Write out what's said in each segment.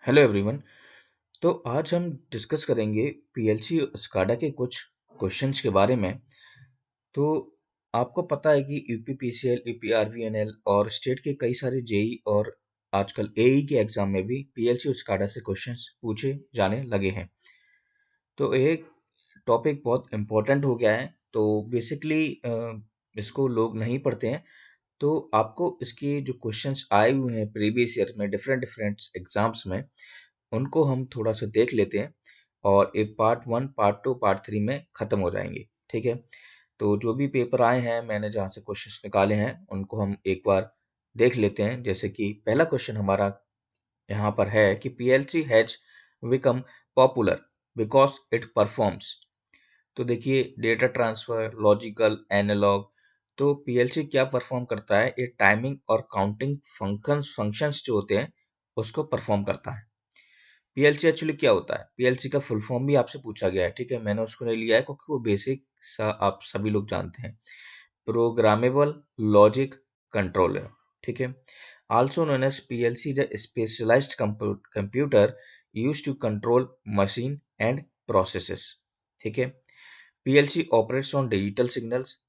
Hello everyone. तो आज हम डिस्कस करेंगे पीएलसी स्काडा के कुछ क्वेश्चंस के बारे में। तो आपको पता है कि यूपीपीसीएल, यूपीआरवीएनएल और स्टेट के कई सारे जेई और आजकल एई के एग्जाम में भी पीएलसी स्काडा से क्वेश्चंस पूछे जाने लगे हैं। तो एक टॉपिक बहुत इम्पोर्टेंट हो गया है। तो बेसिकली इसको लोग नहीं पढ़ते हैं। तो आपको इसके जो क्वेश्चंस आए हुए हैं प्रीवियस ईयर में डिफरेंट डिफरेंट एग्जाम्स में, उनको हम थोड़ा सा देख लेते हैं और एक part one, part two, part three में ख़त्म हो जाएंगे। ठीक है। तो जो भी पेपर आए हैं, मैंने जहाँ से क्वेश्चंस निकाले हैं, उनको हम एक बार देख लेते हैं। जैसे कि पहला क्वेश्चन हमारा यहाँ पर है कि PLC has become popular because it performs. तो देखिए, डेटा ट्रांसफर, लॉजिकल, एनालॉग। तो पीएलसी क्या परफॉर्म करता है? ये टाइमिंग और काउंटिंग फंक्शंस जो होते हैं उसको परफॉर्म करता है। पीएलसी एक्चुअली क्या होता है? पीएलसी का फुल फॉर्म भी आपसे पूछा गया है। ठीक है, मैंने उसको नहीं लिया है क्योंकि वो बेसिक सा आप सभी लोग जानते हैं। Programmable logic controller. ठीक है। Also known as PLC, the specialised computer used to control machine and processes. ठीक है। PLC operates on digital signals.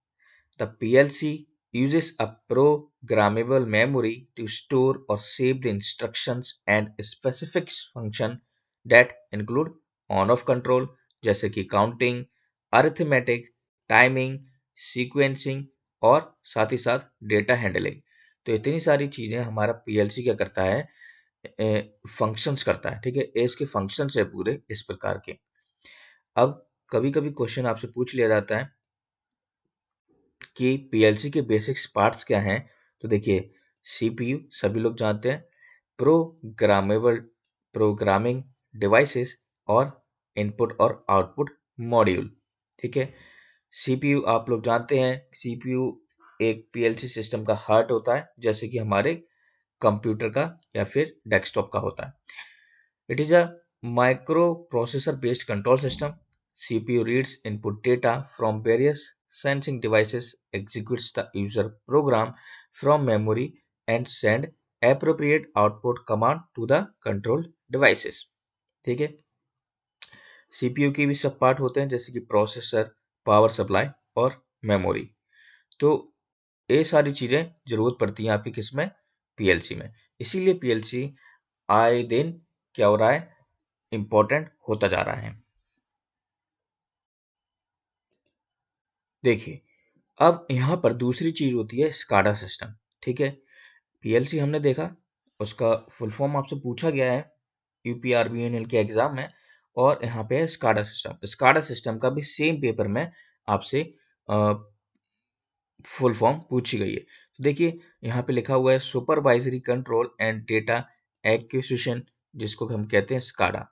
The PLC uses a programmable memory to store or save the instructions and specific function that include on-off control, जैसे कि counting, arithmetic, timing, sequencing और साथ ही साथ data handling. तो इतनी सारी चीज़ें हमारा पीएलसी क्या करता है? फंक्शंस करता है। ठीक है, ये इसके फंक्शंस है पूरे इस प्रकार के। अब कभी कभी क्वेश्चन आपसे पूछ लिया जाता है कि पीएलसी के बेसिक्स पार्ट्स क्या हैं। तो देखिए, सीपीयू सभी लोग जानते हैं, प्रोग्रामेबल प्रोग्रामिंग डिवाइसेस और इनपुट और आउटपुट मॉड्यूल। ठीक है। सीपीयू आप लोग जानते हैं, सीपीयू एक पीएलसी सिस्टम का हार्ट होता है, जैसे कि हमारे कंप्यूटर का या फिर डेस्कटॉप का होता है। It is a microprocessor based control system. CPU reads input data from various sensing devices, executes the user program from memory, and send appropriate output command to the control devices. ठीक है। CPU की भी सब part होते हैं, जैसे कि processor, power supply और मेमोरी। तो ये सारी चीजें जरूरत पड़ती हैं आपकी किसमें? पीएलसी में। इसीलिए पीएलसी आए दिन क्या हो रहा है? इम्पोर्टेंट होता जा रहा है। देखिए, अब यहाँ पर दूसरी चीज होती है स्काडा सिस्टम। ठीक है। पीएलसी हमने देखा, उसका फुल फॉर्म आपसे पूछा गया है यूपीआरबीएनएल के एग्जाम में। और यहाँ पे है स्काडा सिस्टम। स्काडा सिस्टम का भी सेम पेपर में आपसे फुल फॉर्म पूछी गई है। तो देखिए, यहाँ पे लिखा हुआ है supervisory control and data acquisition, जिसको हम कहते हैं स्काडा।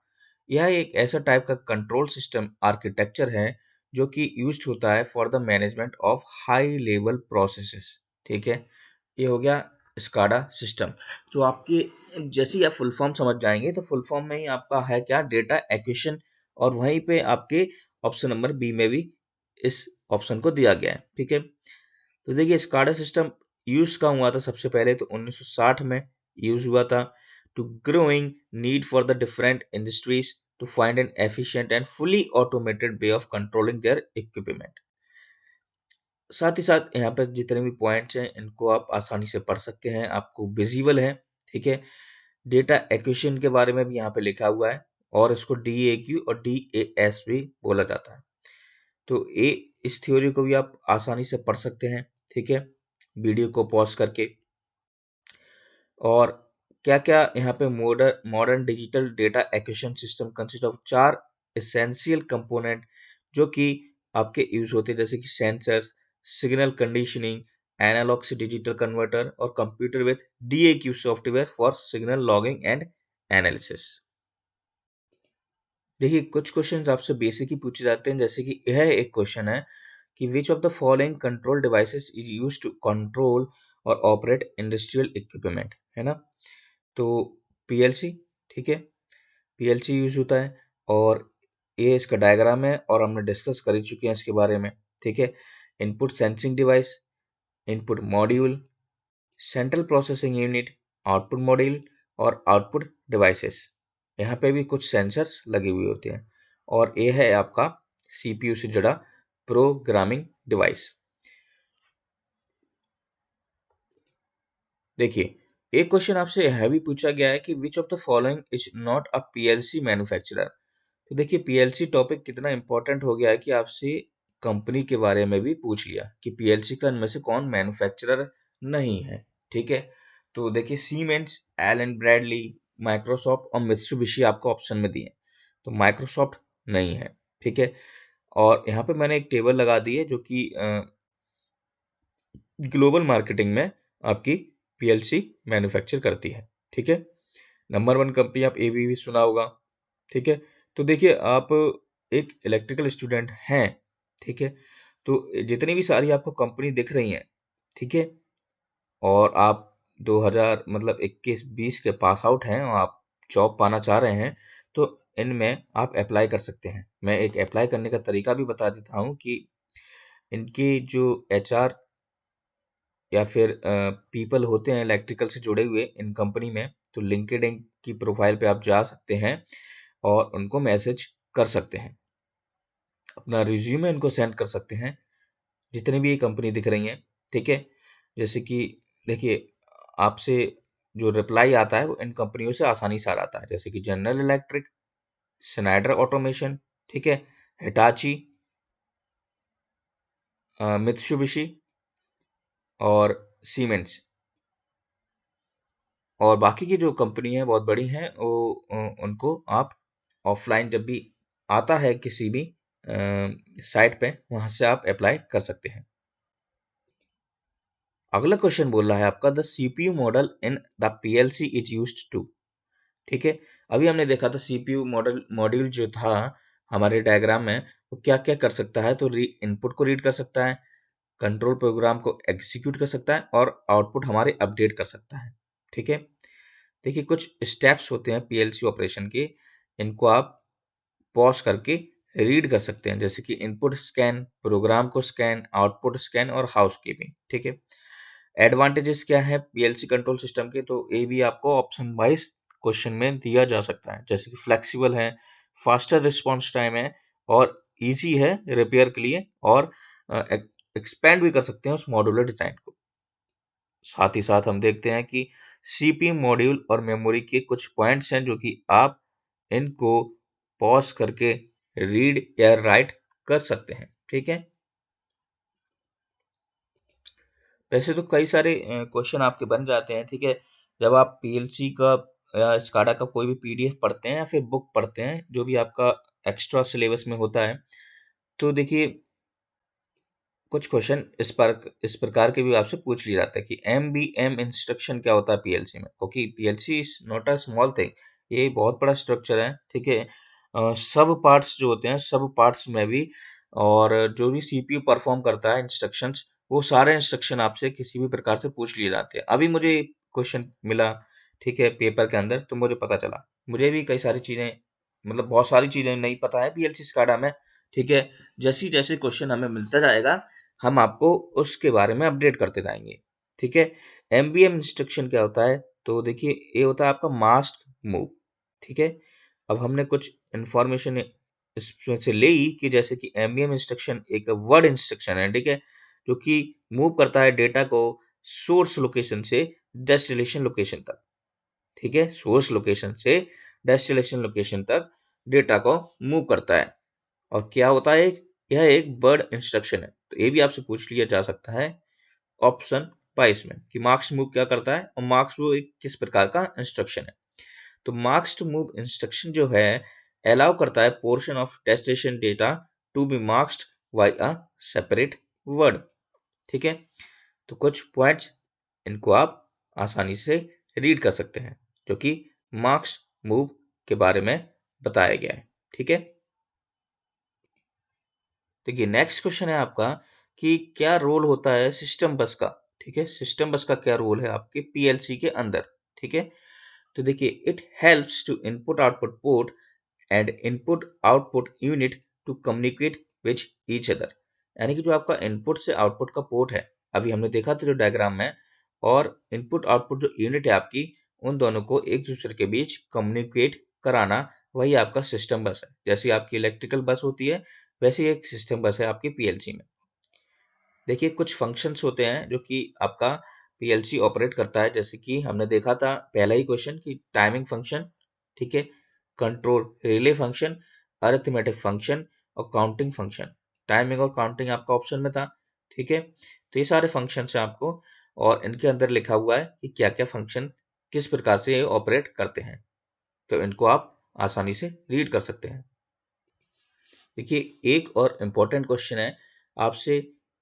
यह एक ऐसा टाइप का कंट्रोल सिस्टम आर्किटेक्चर है जो कि यूज्ड होता है for the management of high level processes. ठीक है, ये हो गया स्काडा सिस्टम। तो आपके जैसे ही आप फुल फॉर्म समझ जाएंगे, तो फुल फॉर्म में ही आपका है क्या? Data acquisition. और वहीं पे आपके ऑप्शन नंबर बी में भी इस ऑप्शन को दिया गया है। ठीक है। तो देखिए, स्काडा सिस्टम यूज कहाँ हुआ था? सबसे पहले तो 1960 में यूज हुआ था to growing need for the different industries to find an efficient and fully automated way of controlling their equipment. साथ ही साथ यहाँ पर जितने भी पॉइंट्स हैं, इनको आप आसानी से पढ़ सकते हैं, आपको विजिबल है। ठीक है। डेटा एक्विजिशन के बारे में भी यहाँ पे लिखा हुआ है, और इसको DAQ और DAS भी बोला जाता है। तो ये इस थ्योरी को भी आप आसानी से पढ़ सकते हैं। ठीक है, वीडियो को पॉज करके। और क्या क्या यहाँ पे modern digital data acquisition system consist of 4 essential component जो कि आपके यूज होते हैं, जैसे कि सेंसर्स, सिग्नल कंडीशनिंग, एनालॉग से डिजिटल कन्वर्टर और computer with DAQ software for signal logging and analysis. देखिए, कुछ क्वेश्चंस आपसे बेसिक ही पूछे जाते हैं, जैसे कि यह एक क्वेश्चन है कि which of the following control devices is used to control और ऑपरेट इंडस्ट्रियल इक्विपमेंट, है ना? तो पीएलसी। ठीक है, पीएलसी यूज होता है, और ये इसका डायग्राम है और हमने डिस्कस कर ही चुके हैं इसके बारे में। ठीक है। Input sensing device, input module, central processing unit, output module और आउटपुट डिवाइसेस। यहाँ पे भी कुछ सेंसर्स लगे हुए होते हैं, और ये है आपका सीपीयू से जुड़ा प्रोग्रामिंग डिवाइस। देखिए, एक क्वेश्चन आपसे यह भी पूछा गया है कि which of the following is not a PLC manufacturer. तो देखिए, पीएलसी टॉपिक कितना इंपॉर्टेंट हो गया है कि आपसे कंपनी के बारे में भी पूछ लिया कि पीएलसी का इनमें से कौन मैन्युफैक्चरर नहीं है। ठीक है, तो देखिए, सीमेंस, एलन ब्रैडली, माइक्रोसॉफ्ट और मित्सुबिशी आपको ऑप्शन में दिए, तो माइक्रोसॉफ्ट नहीं है। ठीक है, और यहाँ पे मैंने एक टेबल लगा दी है जो कि ग्लोबल मार्केटिंग में आपकी पीएलसी मैन्युफैक्चर करती है। ठीक है, नंबर वन कंपनी आप एबीबी सुना होगा। ठीक है, तो देखिए, आप एक इलेक्ट्रिकल स्टूडेंट हैं। ठीक है, तो जितनी भी सारी आपको कंपनी दिख रही हैं, ठीक है, और आप 2000 मतलब 21-20 के पास आउट हैं और आप जॉब पाना चाह रहे हैं, तो इनमें आप अप्लाई कर सकते हैं। मैं एक अप्लाई करने का तरीका भी बता देता हूँ कि इनके जो एचआर या फिर पीपल होते हैं इलेक्ट्रिकल से जुड़े हुए इन कंपनी में, तो लिंक्डइन की प्रोफाइल पे आप जा सकते हैं और उनको मैसेज कर सकते हैं, अपना रिज्यूमे उनको सेंड कर सकते हैं, जितनी भी ये कंपनी दिख रही हैं। ठीक है, जैसे कि देखिए, आपसे जो रिप्लाई आता है वो इन कंपनियों से आसानी से आ जाता है, जैसे कि जनरल इलेक्ट्रिक, स्नाइडर ऑटोमेशन, ठीक है, हिटाची, मित्सुबिशी और सीमेंस। और बाकी की जो कंपनी है बहुत बड़ी हैं, वो उनको आप ऑफलाइन जब भी आता है किसी भी साइट पे, वहां से आप अप्लाई कर सकते हैं। अगला क्वेश्चन बोल रहा है आपका, the CPU model in the PLC is used to. ठीक है, अभी हमने देखा था सीपीयू मॉडल मॉड्यूल जो था हमारे डायग्राम में, वो क्या क्या कर सकता है, तो इनपुट को रीड कर सकता है, कंट्रोल प्रोग्राम को एग्जीक्यूट कर सकता है और आउटपुट हमारे अपडेट कर सकता है। ठीक है, देखिए, कुछ स्टेप्स होते हैं पीएलसी ऑपरेशन के, इनको आप पॉज करके रीड कर सकते हैं, जैसे कि इनपुट स्कैन, प्रोग्राम को स्कैन, आउटपुट स्कैन और हाउसकीपिंग। ठीक है, एडवांटेजेस क्या है पीएलसी कंट्रोल सिस्टम के, तो ये भी आपको ऑप्शन वाइज क्वेश्चन में दिया जा सकता है, जैसे कि फ्लेक्सिबल है, फास्टर रिस्पॉन्स टाइम है और इजी है रिपेयर के लिए, और एक्सपेंड भी कर सकते हैं उस मॉड्यूलर डिजाइन को। साथ ही साथ हम देखते हैं कि सीपीयू मॉड्यूल और मेमोरी के कुछ पॉइंट्स हैं जो कि आप इनको पॉज करके रीड या राइट कर सकते हैं। ठीक है, वैसे तो कई सारे क्वेश्चन आपके बन जाते हैं। ठीक है, जब आप पीएलसी का या स्काडा का कोई भी पीडीएफ पढ़ते हैं या फिर बुक पढ़ते हैं, जो भी आपका एक्स्ट्रा सिलेबस में होता है, तो देखिए, कुछ क्वेश्चन इस प्रकार के भी आपसे पूछ लिया जाता है कि एमबीएम इंस्ट्रक्शन क्या होता है पीएलसी में, क्योंकि PLC is not a small thing, ये बहुत बड़ा स्ट्रक्चर है। ठीक है, सब पार्ट्स जो होते हैं, सब पार्ट्स में भी, और जो भी सीपीयू परफॉर्म करता है इंस्ट्रक्शंस, वो सारे इंस्ट्रक्शन आपसे किसी भी प्रकार से पूछ लिए जाते हैं। अभी मुझे क्वेश्चन मिला, ठीक है, पेपर के अंदर, तो मुझे पता चला, मुझे भी कई सारी चीजें, मतलब बहुत सारी चीजें नहीं पता है पीएलसी स्काडा में। ठीक है, जैसे जैसे क्वेश्चन हमें मिलता जाएगा, हम आपको उसके बारे में अपडेट करते जाएंगे। ठीक है, एमबीएम इंस्ट्रक्शन क्या होता है, तो देखिए, ये होता है आपका मास्क मूव। ठीक है, अब हमने कुछ इंफॉर्मेशन इसमें से ले कि जैसे कि एमबीएम इंस्ट्रक्शन एक वर्ड इंस्ट्रक्शन है। ठीक है, जो कि मूव करता है डेटा को सोर्स लोकेशन से डेस्टिनेशन लोकेशन तक। ठीक है, सोर्स लोकेशन से डेस्टिनेशन लोकेशन तक डेटा को मूव करता है। और क्या होता है, यह एक वर्ड इंस्ट्रक्शन है, तो ये भी आपसे पूछ लिया जा सकता है ऑप्शन 22 में कि मार्क्स मूव क्या करता है और मार्क्स मूव एक किस प्रकार का इंस्ट्रक्शन है। तो मार्क्स टू मूव इंस्ट्रक्शन जो है, अलाउ करता है portion of destination data to be marked by a separate word. ठीक है, तो कुछ पॉइंट्स, इनको आप आसानी से रीड कर सकते हैं, जो कि मार्क्स मूव के बारे में बताया गया है। ठीक है, देखिए, नेक्स्ट क्वेश्चन है आपका कि क्या रोल होता है सिस्टम बस का। ठीक है, सिस्टम बस का क्या रोल है आपके पीएलसी के अंदर। ठीक है, तो देखिए, it helps to input output port and input output unit to communicate which each other. यानी कि जो आपका इनपुट से आउटपुट का पोर्ट है, अभी हमने देखा था जो डायग्राम में, और इनपुट आउटपुट जो यूनिट है आपकी, उन दोनों को एक दूसरे के बीच कम्युनिकेट कराना, वही आपका सिस्टम बस है। जैसी आपकी इलेक्ट्रिकल बस होती है, वैसी एक सिस्टम बस है आपकी पीएलसी में। देखिए कुछ फंक्शंस होते हैं जो कि आपका पीएलसी ऑपरेट करता है, जैसे कि हमने देखा था पहला ही क्वेश्चन कि टाइमिंग फंक्शन, ठीक है, control relay function, arithmetic function और काउंटिंग फंक्शन। टाइमिंग और काउंटिंग आपका ऑप्शन में था, ठीक है। तो ये सारे फंक्शंस हैं आपको, और इनके अंदर लिखा हुआ है कि क्या क्या फंक्शन किस प्रकार से ये ऑपरेट करते हैं, तो इनको आप आसानी से रीड कर सकते हैं। देखिए एक और इम्पोर्टेंट क्वेश्चन है, आपसे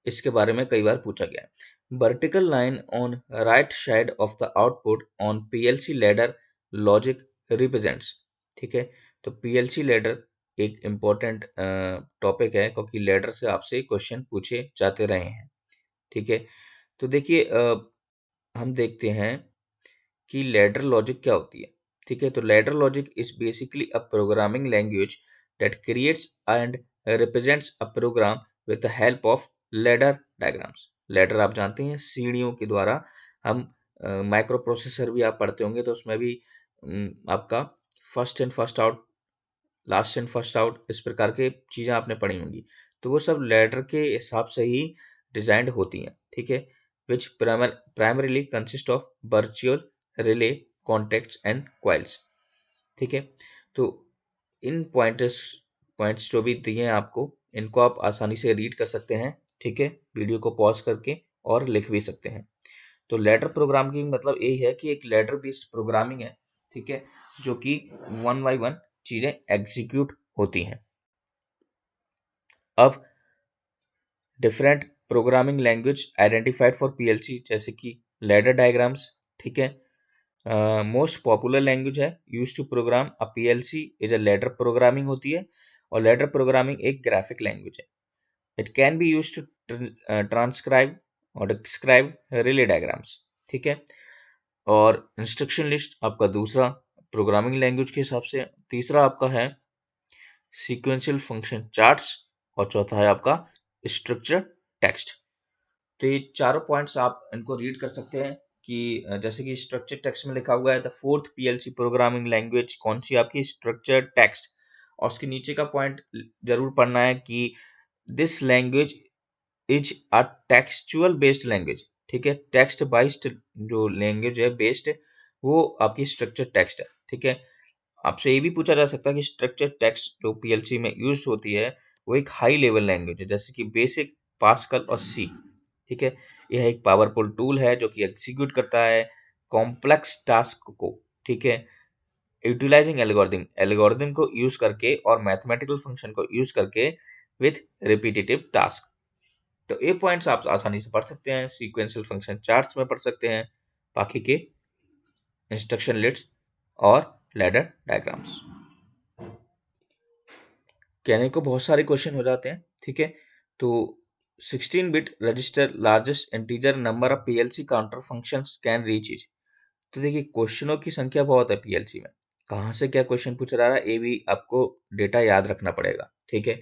इसके बारे में कई बार पूछा गया है। Vertical line on right side of the output on PLC ladder logic represents, ठीक है। तो पीएलसी लैडर एक इम्पोर्टेंट टॉपिक है, क्योंकि लैडर से आपसे क्वेश्चन पूछे जाते रहे हैं, ठीक है। तो देखिए हम देखते हैं कि लैडर लॉजिक क्या होती है, ठीक है। तो ladder logic is basically a programming language that creates and represents a program with the help of ladder diagrams. Ladder आप जानते हैं सीढ़ियों के द्वारा हम माइक्रो प्रोसेसर भी आप पढ़ते होंगे, तो उसमें भी आपका first in first out, last in first out, इस प्रकार के चीज़ें आपने पढ़ी होंगी। तो वो सब लैडर के हिसाब से ही डिजाइंड होती हैं, ठीक है। Which primarily consist of virtual relay contacts and coils, ठीक है। तो इन पॉइंट्स जो भी दिए हैं आपको, इनको आप आसानी से रीड कर सकते हैं, ठीक है, वीडियो को पॉज करके, और लिख भी सकते हैं। तो लैडर प्रोग्रामिंग मतलब यही है कि एक लैडर बेस्ड प्रोग्रामिंग है, ठीक है, जो कि वन बाय वन चीजें एग्जीक्यूट होती हैं। अब different programming language identified for PLC, जैसे कि लैडर डायग्राम्स, ठीक है। मोस्ट पॉपुलर लैंग्वेज है use to program a PLC is a ladder programming होती है, और लैडर प्रोग्रामिंग एक ग्राफिक लैंग्वेज है। It can be use to transcribe और डिस्क्राइब रिले डायग्राम्स, ठीक है। और इंस्ट्रक्शन लिस्ट आपका दूसरा प्रोग्रामिंग लैंग्वेज के हिसाब से, तीसरा आपका है सीक्वेंशियल फंक्शन चार्ट्स, और चौथा है आपका स्ट्रक्चर टेक्स्ट। तो ये चारों पॉइंट्स आप इनको रीड कर सकते हैं कि जैसे कि स्ट्रक्चर टेक्स्ट में लिखा हुआ है the fourth PLC programming language कौन सी आपकी, स्ट्रक्चर टेक्स्ट। और उसके नीचे का पॉइंट जरूर पढ़ना है कि this language is a textual based language, ठीक है। टेक्स्ट बेस्ड जो लैंग्वेज है बेस्ड, वो आपकी स्ट्रक्चर टेक्स्ट है, ठीक है। आपसे ये भी पूछा जा सकता है कि स्ट्रक्चर टेक्स्ट जो पीएलसी में यूज होती है, वो एक हाई लेवल लैंग्वेज है, जैसे कि बेसिक, पास्कल और सी, ठीक है। यह एक पावरफुल टूल है जो कि एग्जीक्यूट करता है कॉम्प्लेक्स टास्क को, ठीक है, यूटिलाइजिंग एल्गोरिथम, एल्गोरिथम को यूज करके और मैथमेटिकल फंक्शन को यूज करके विथ रिपीटेटिव टास्क। तो ये पॉइंट्स आप आसानी से पढ़ सकते हैं, सीक्वेंशियल फंक्शन चार्ट्स में पढ़ सकते हैं, बाकी के इंस्ट्रक्शन लिस्ट और लैडर डायग्राम्स। कहने को बहुत सारे क्वेश्चन हो जाते हैं, ठीक है। तो 16 bit register largest integer number of PLC counter functions can reach it. तो देखिए क्वेश्चनों की संख्या बहुत है पीएलसी में, कहाँ से क्या क्वेश्चन पूछा जा रहा है ये भी आपको डेटा याद रखना पड़ेगा, ठीक है।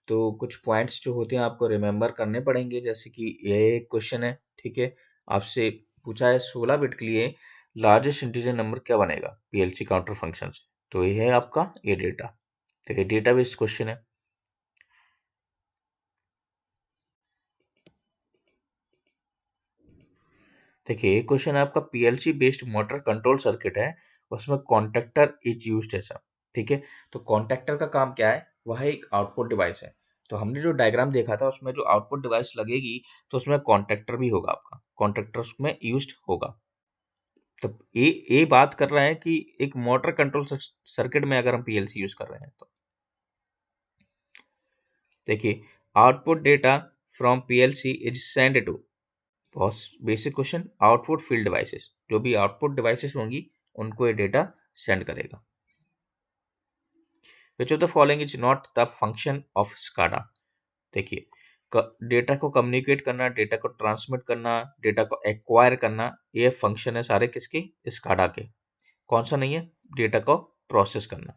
तो कुछ पॉइंट्स जो होते हैं आपको रिमेम्बर करने पड़ेंगे, जैसे कि ये एक क्वेश्चन है, ठीक है, आपसे पूछा है 16 बिट के लिए लार्जेस्ट इंटीजर नंबर क्या बनेगा पीएलसी काउंटर फंक्शन से, तो ये है आपका ये डेटा। तो ये डेटा बेस्ड क्वेश्चन है। देखिए एक क्वेश्चन है आपका PLC based motor control circuit है, उसमें कॉन्टेक्टर इज यूज्ड है सब, ठीक है। तो कॉन्टेक्टर का काम क्या है, वह एक आउटपुट डिवाइस है। तो हमने जो डायग्राम देखा था उसमें जो आउटपुट डिवाइस लगेगी, तो उसमें कॉन्टेक्टर भी होगा, आपका कॉन्टेक्टर उसमें यूज्ड होगा। तो ये बात कर रहे हैं कि एक मोटर कंट्रोल सर्किट में अगर हम पीएलसी यूज कर रहे हैं तो देखिए output data from PLC is send to, बहुत basic question, output field devices, जो भी आउटपुट डिवाइसेस होंगी उनको ये डेटा सेंड करेगा। विच of the following is not the function of SCADA. देखिए डेटा को कम्युनिकेट करना, डेटा को ट्रांसमिट करना, डेटा को एक्वायर करना, ये फंक्शन है सारे किसके, स्काडा के। कौन सा नहीं है, डेटा को प्रोसेस करना।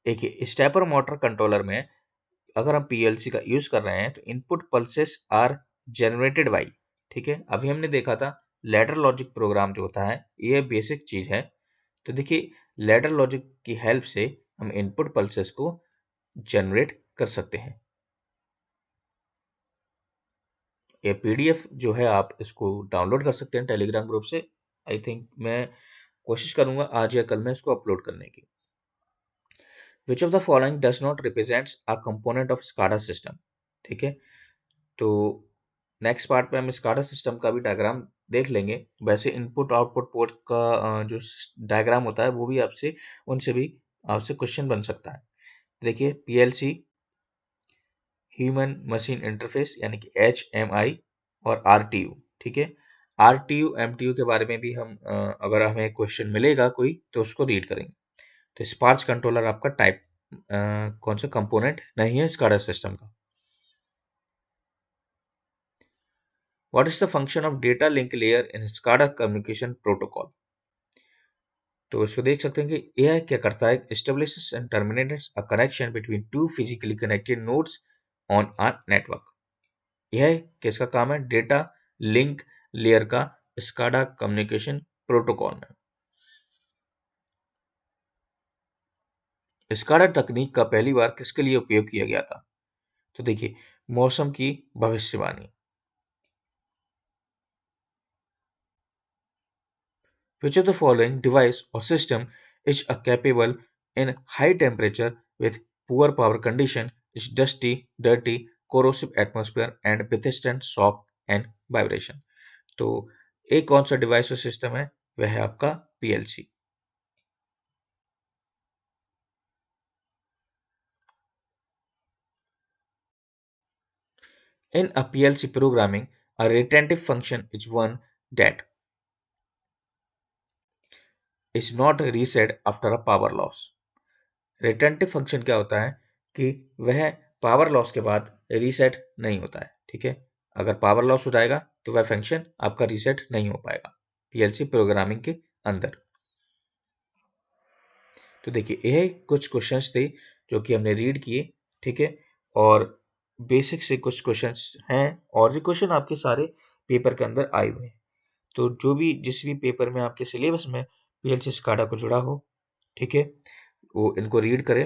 देखिए स्टेपर मोटर कंट्रोलर में अगर हम पीएलसी का यूज कर रहे हैं तो input pulses are generated by, ठीक है, अभी हमने देखा था लैडर लॉजिक प्रोग्राम जो होता है ये बेसिक चीज़ है। तो देखिए लैडर लॉजिक की हेल्प से हम इनपुट पल्सेस को जनरेट कर सकते हैं। ये पीडीएफ जो है आप इसको डाउनलोड कर सकते हैं टेलीग्राम ग्रुप से। आई थिंक मैं कोशिश करूंगा आज या कल में इसको अपलोड करने की। विच of the following does not represents a component of SCADA system. ठीक है, तो नेक्स्ट पार्ट में हम स्काडा सिस्टम का भी डायग्राम देख लेंगे। वैसे इनपुट आउटपुट पोर्ट का जो डायग्राम होता है वो भी आपसे उनसे भी आपसे क्वेश्चन बन सकता है। देखिए पीएलसी ह्यूमन मशीन इंटरफेस यानी कि HMI और आरटीयू। ठीक है, आरटीयू एमटीयू के बारे में भी हम अगर हमें क्वेश्चन मिलेगा कोई तो उसको रीड करेंगे। तो स्पार्च कंट्रोलर आपका टाइप कौन सा कंपोनेंट नहीं है स्काडा सिस्टम का। What is the function of data link layer in SCADA communication protocol. तो इसको देख सकते हैं कि यह क्या करता है, establishes and terminates a connection between two physically connected nodes on a network. यह किसका काम है, डेटा लिंक लेयर का स्काडा कम्युनिकेशन प्रोटोकॉल में। स्काडा तकनीक का पहली बार किसके लिए उपयोग किया गया था। तो देखिए मौसम की भविष्यवाणी। Which of the following device or system is capable in high temperature with poor power condition, is dusty, dirty, corrosive atmosphere and persistent shock and vibration। तो एक कौन सा डिवाइस और सिस्टम है, वह है आपका PLC. In a PLC programming, a retentive function is one that is not reset after a power loss। Retentive function क्या होता है कि वह पावर लॉस के बाद रीसेट नहीं होता है। ठीक है, अगर पावर लॉस हो जाएगा तो वह फंक्शन आपका रीसेट नहीं हो पाएगा पीएलसी प्रोग्रामिंग के अंदर। तो देखिए यह कुछ क्वेश्चंस थे जो कि हमने रीड किए। ठीक है, और बेसिक से कुछ क्वेश्चंस हैं और ये क्वेश्चन आपके सारे पेपर के अंदर आए हुए हैं। तो जो भी जिस भी पेपर में आपके सिलेबस में पीएलसी स्काडा को जुड़ा हो, ठीक है, वो इनको रीड करें।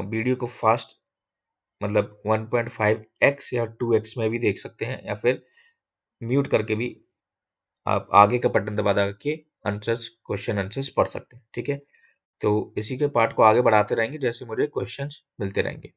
वीडियो को फास्ट मतलब 1.5x या 2x में भी देख सकते हैं या फिर म्यूट करके भी आप आगे का बटन दबा दबा के आंसर्स क्वेश्चन आंसर्स पढ़ सकते हैं। ठीक है, तो इसी के पार्ट को आगे बढ़ाते रहेंगे जैसे मुझे क्वेश्चंस मिलते रहेंगे।